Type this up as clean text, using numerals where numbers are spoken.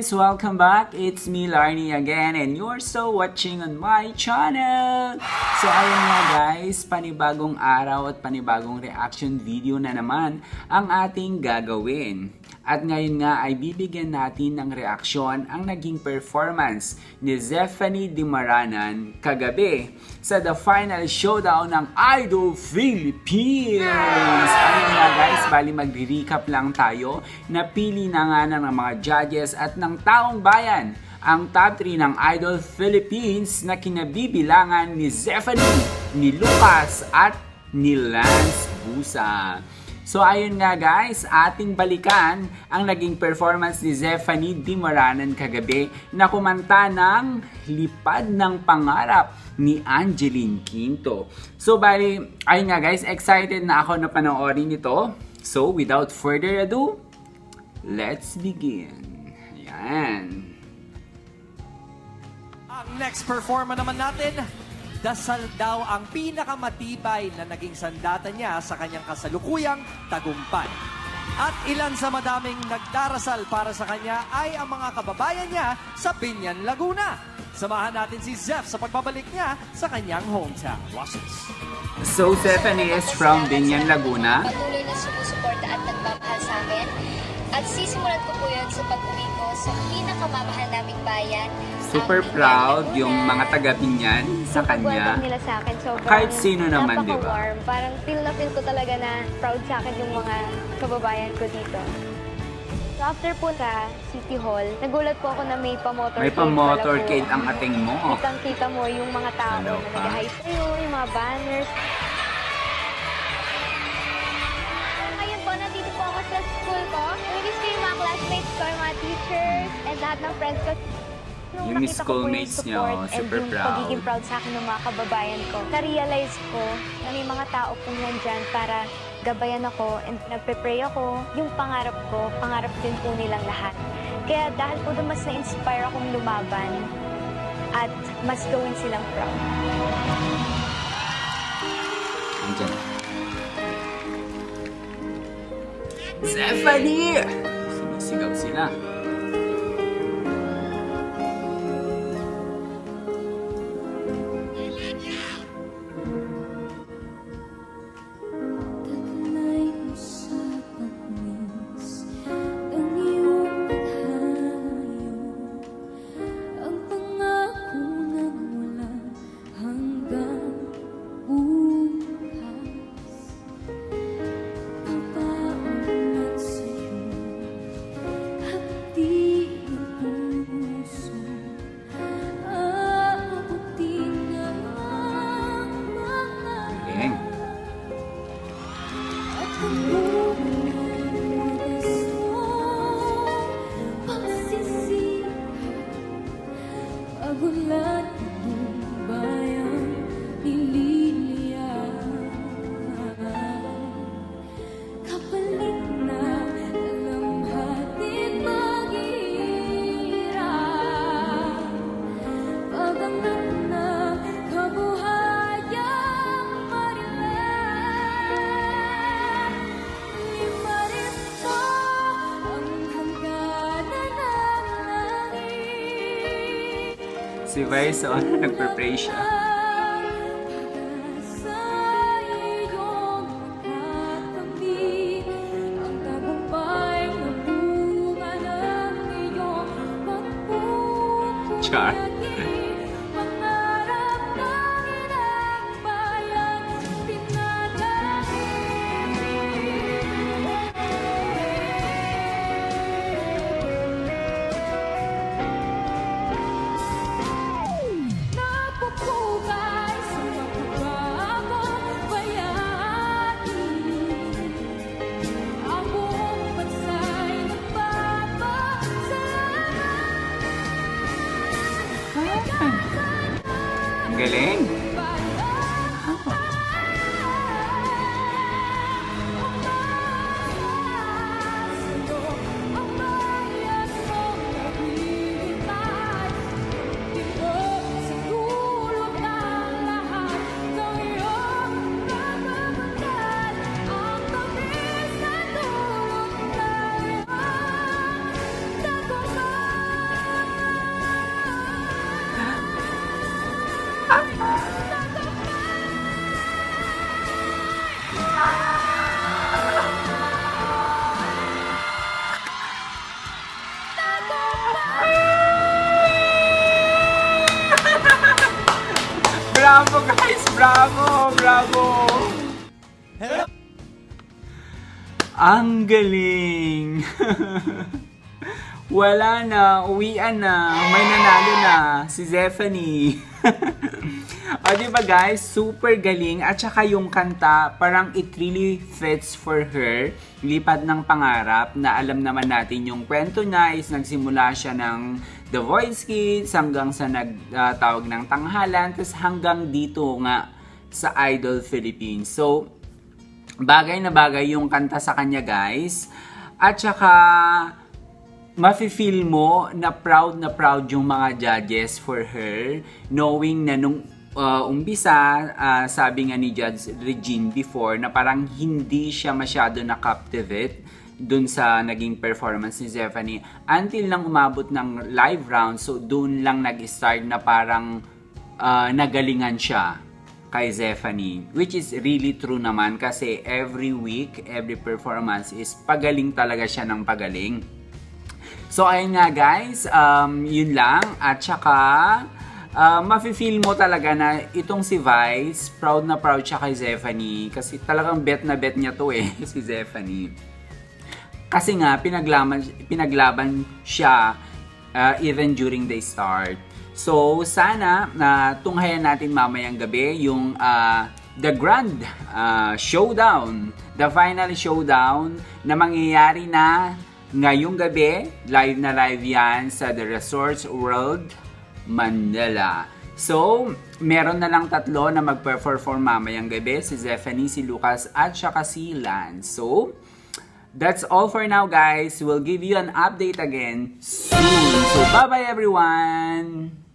guys! Welcome back! It's me, Larnie again, and you're so watching on my channel! So ayun nga guys, panibagong araw at panibagong reaction video na naman ang ating gagawin. At ngayon nga ay bibigyan natin ng reaksyon ang naging performance ni Zephanie Dimaranan kagabi sa The Final Showdown ng Idol Philippines! Ayun nga guys, bali magre-recap lang tayo. Napili na nga ng mga judges at ng taong bayan ang top 3 ng Idol Philippines na kinabibilangan ni Zephanie, ni Lucas at ni Lance Busa. So ayun nga guys, ating balikan ang naging performance ni Zephanie Dimaranan kagabi na kumanta ng Lipad ng Pangarap ni Angeline Quinto. So bali, ayun nga guys, excited na ako na panoorin ito. So without further ado, let's begin. Ayan. Ang next performer naman natin, dasal daw ang pinakamatibay na naging sandata niya sa kanyang kasalukuyang tagumpay. At ilan sa madaming nagdarasal para sa kanya ay ang mga kababayan niya sa Binyan, Laguna. Samahan natin si Zeph sa pagbabalik niya sa kanyang hometown. Watch this. So Zephanie is from Binyan, Laguna. Patuloy na sumusuporta at nagmamahal sa amin. At sisimulan ko po yun sa pag-uwi ko sa pinakamamahal naming bayan. Super proud yung mga taga-Binyan sa kanya. Welcome nila sa akin. Sobrang Kahit sino naman, di ba? napaka-warm. Parang feel na feel ko talaga na proud sa akin yung mga kababayan ko dito. So after po sa City Hall, nagulat po ako na may pa-motorcade. May pa-motorcade ang ating mo. Kitang-kita mo yung mga tao Hello, na nag-hi sa'yo, yung mga banners. Ngayon po, nandito po ako sa school ko. Namiss ko yung mga classmates ko, yung mga teachers, and lahat ng friends ko. Nung Yung nakita ko po schoolmates niyo, support and super yung proud. pagiging proud sa akin ng mga kababayan ko, na-realize ko na may mga tao po nandyan para gabayan ako and nagpe-pray ako. Yung pangarap ko, pangarap din po nilang lahat. Kaya dahil po doon mas na-inspire akong lumaban at mas gawin silang proud. Andyan. Zephanie! Sinisigaw sila. Taglay mo sa pagmis ng iyong paghayo, ang pangako ng walang hanggang bukas. Papaunat sa'yo, hapdi ng puso, aabutin ang mga Galing. at ang buong gusto pagsisihan, pagulat ng bayang nililiyan. Kapalit na dalamhati maghihirap, paganap na kabuhayang marilan. Lima rito ang hangganan ng langit. Si Verson, nagpe-pray siya. Sa iyong makakamit ang tagumpay na bunga ng iyong pagpupulagi. Char. Pangarap ng inang bayan, napupugay sa mapagbago bayani. Ang buong bansa'y nagpapasalamat. Ang galing. Bravo guys! Bravo! Bravo! Ang galing! Wala na, uwian na, may nanalo na, si Zephanie. O diba guys, super galing. At saka yung kanta, parang it really fits for her. Lipad ng pangarap na alam naman natin yung kwento niya is nagsimula siya ng The Voice Kids hanggang sa nagtawag ng tanghalan, tapos hanggang dito nga sa Idol Philippines. So, bagay na bagay yung kanta sa kanya guys. At saka mafe-feel mo na proud yung mga judges for her, knowing na nung umpisa, sabi nga ni Judge Regine before, na parang hindi siya masyado na-captivate dun sa naging performance ni Zephanie until lang umabot ng live round. So dun lang nag-start na parang nagalingan siya kay Zephanie, which is really true naman kasi every week, every performance is pagaling talaga siya ng pagaling. So, ayun nga guys, yun lang. At saka, mafe-feel mo talaga na itong si Vice, proud na proud siya kay Zephanie. Kasi talagang bet na bet niya to eh, si Zephanie. Kasi nga, pinaglaban siya even during the start. So, sana na tunghayan natin mamayang gabi yung the grand showdown, the final showdown na mangyayari na ngayong gabi. Live na live yan sa The Resorts World Manila. So, meron na lang tatlo na mag-perform mamayang gabi, si Zephanie, si Lucas, at saka si Lance. So, that's all for now guys. We'll give you an update again soon. So, bye-bye everyone!